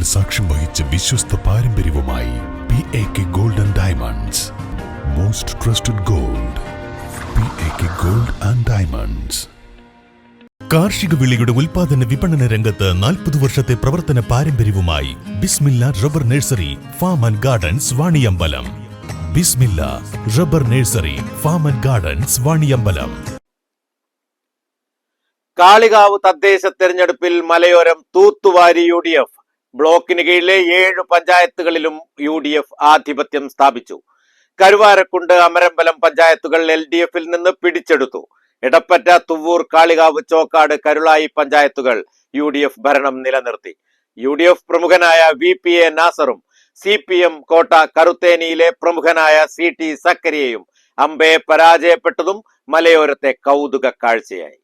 ചരിത്രത്തിന് സാക്ഷ്യം വഹിച്ച വിശ്വസ്ത പാരമ്പര്യവുമായി PAK Gold and Diamonds. Most trusted gold. PAK Gold and Diamonds. കാർഷിക വിളയുടെ ഉൽപാദന വിപണന രംഗത്ത് 40 വർഷത്തെ പ്രവർത്തന പാരമ്പര്യവുമായി Bismilla rubber nursery farm and gardens Vaniyambalam. Bismilla rubber nursery farm and gardens Vaniyambalam. Kalikavu തദ്ദേശ തെരഞ്ഞെടുപ്പിൽ മലയോരം തൂത്തുവാരി UDF. ബ്ലോക്കിന് കീഴിലെ 7 പഞ്ചായത്തുകളിലും UDF ആധിപത്യം സ്ഥാപിച്ചു. കരുവാരക്കുണ്ട്, അമരമ്പലം പഞ്ചായത്തുകൾ LDF-ൽ നിന്ന് പിടിച്ചെടുത്തു. എടപ്പറ്റ, തുവ്വൂർ, കാളികാവ്, ചോക്കാട്, കരുളായി പഞ്ചായത്തുകൾ UDF ഭരണം നിലനിർത്തി. UDF പ്രമുഖനായ VPA നാസറും CPM കോട്ട കറുത്തേനിയിലെ പ്രമുഖനായ CT സക്കരിയയും അമ്പയെ പരാജയപ്പെട്ടതും മലയോരത്തെ കൗതുക കാഴ്ചയായി.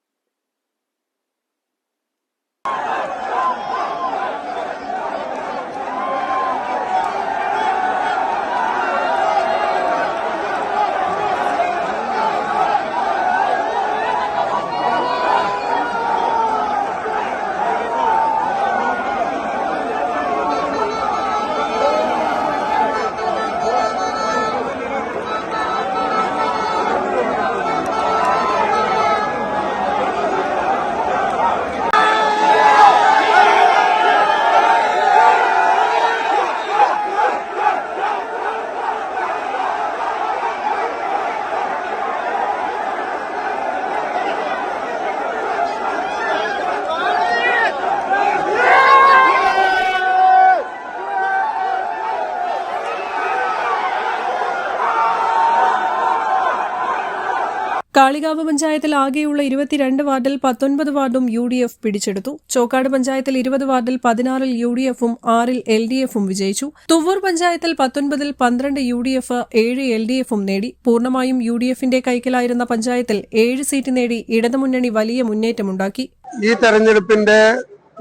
കാളികാവ് പഞ്ചായത്തിൽ ആകെയുള്ള 22 വാർഡിൽ 19 വാർഡും UDF പിടിച്ചെടുത്തു. ചോക്കാട് പഞ്ചായത്തിൽ 20 വാർഡിൽ 16-ൽ UDF-ഉം 6-ൽ LDF-ഉം വിജയിച്ചു. തുവ്വൂർ പഞ്ചായത്തിൽ 19-ൽ 12 UDF, 7 LDF-ഉം നേടി. പൂർണ്ണമായും UDF-ന്റെ കൈക്കലായിരുന്ന പഞ്ചായത്തിൽ 7 സീറ്റ് നേടി ഇടതുമുന്നണി വലിയ മുന്നേറ്റമുണ്ടാക്കി. ഈ തെരഞ്ഞെടുപ്പിന്റെ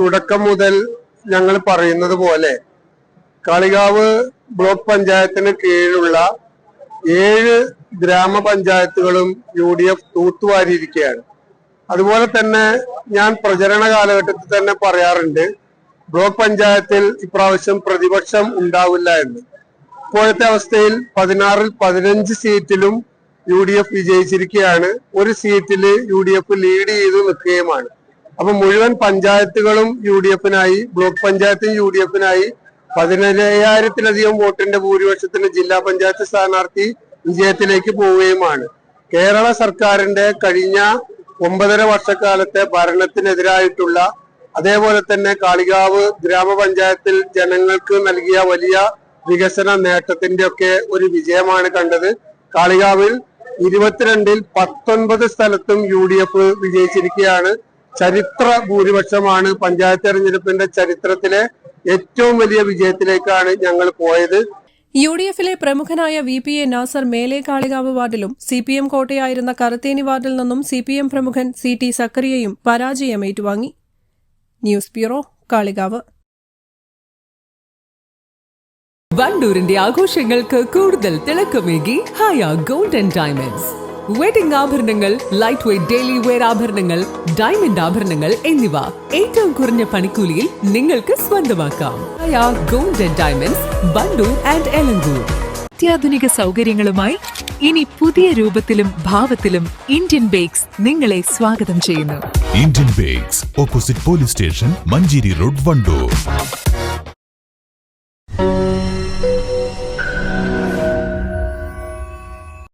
തുടക്കം മുതൽ ഞങ്ങൾ പറയുന്നത് പോലെ കാളികാവ് ബ്ലോക്ക് പഞ്ചായത്തിന് കീഴിലുള്ള 7 ഗ്രാമപഞ്ചായത്തുകളും UDF തൂത്തുവാരിയിരിക്കുകയാണ്. അതുപോലെ തന്നെ ഞാൻ പ്രചരണ കാലഘട്ടത്തിൽ തന്നെ പറയാറുണ്ട്, ബ്ലോക്ക് പഞ്ചായത്തിൽ ഇപ്രാവശ്യം പ്രതിപക്ഷം ഉണ്ടാവില്ല എന്ന്. ഇപ്പോഴത്തെ അവസ്ഥയിൽ 16-ൽ 15 സീറ്റിലും UDF വിജയിച്ചിരിക്കുകയാണ്. ഒരു സീറ്റിൽ UDF ലീഡ് ചെയ്ത് നിൽക്കുകയുമാണ്. അപ്പൊ മുഴുവൻ പഞ്ചായത്തുകളും UDF-നായി, ബ്ലോക്ക് പഞ്ചായത്തും UDF-നായി. 15,000-ലധികം വോട്ടിന്റെ ഭൂരിപക്ഷത്തിന് ജില്ലാ പഞ്ചായത്ത് സ്ഥാനാർത്ഥി വിജയത്തിലേക്ക് പോവുകയുമാണ്. കേരള സർക്കാരിന്റെ കഴിഞ്ഞ 9.5 വർഷക്കാലത്തെ ഭരണത്തിനെതിരായിട്ടുള്ള, അതേപോലെ തന്നെ കാളികാവ് ഗ്രാമപഞ്ചായത്തിൽ ജനങ്ങൾക്ക് നൽകിയ വലിയ വികസന നേട്ടത്തിന്റെ ഒക്കെ ഒരു വിജയമാണ് കണ്ടത്. കാളികാവിൽ 22-ൽ 19 സ്ഥലത്തും UDF വിജയിച്ചിരിക്കുകയാണ്. ചരിത്ര ഭൂരിപക്ഷമാണ്. പഞ്ചായത്ത് തെരഞ്ഞെടുപ്പിന്റെ ചരിത്രത്തിലെ ഏറ്റവും വലിയ വിജയത്തിലേക്കാണ് ഞങ്ങൾ പോയത്. UDF-ലെ പ്രമുഖനായ VPA നാസർ മേലെ കാളികാവ് വാർഡിലും CPM കോട്ടയായിരുന്ന കറുത്തേനി വാർഡിൽ നിന്നും CPM പ്രമുഖൻ CT സക്കരിയയും പരാജയം ഏറ്റുവാങ്ങി. News bureau, Kalikavu. വണ്ടൂരിന്റെ ആഘോഷങ്ങൾക്ക് കൂടുതൽ തിളക്കമേകി Haya gold and diamonds. Wedding ആഭരണങ്ങൾ, ലൈറ്റ് വെയ്റ്റ് ഡെയിലി വെയർ ആഭരണങ്ങൾ, ഡയമണ്ട് ആഭരണങ്ങൾ എന്നിവ ഏറ്റവും കുറഞ്ഞ പണിക്കൂലിയിൽ നിങ്ങൾക്ക് സ്വന്തമാക്കാം. Haya gold and diamonds, Wandoor and Elankur. അത്യാധുനിക സൗകര്യങ്ങളുമായി ഇനി പുതിയ രൂപത്തിലും ഭാവത്തിലും ഇന്ത്യൻ ബേക്സ് നിങ്ങളെ സ്വാഗതം ചെയ്യുന്നു. Indian bakes, opposite police station, Manjeri road, Wandoor.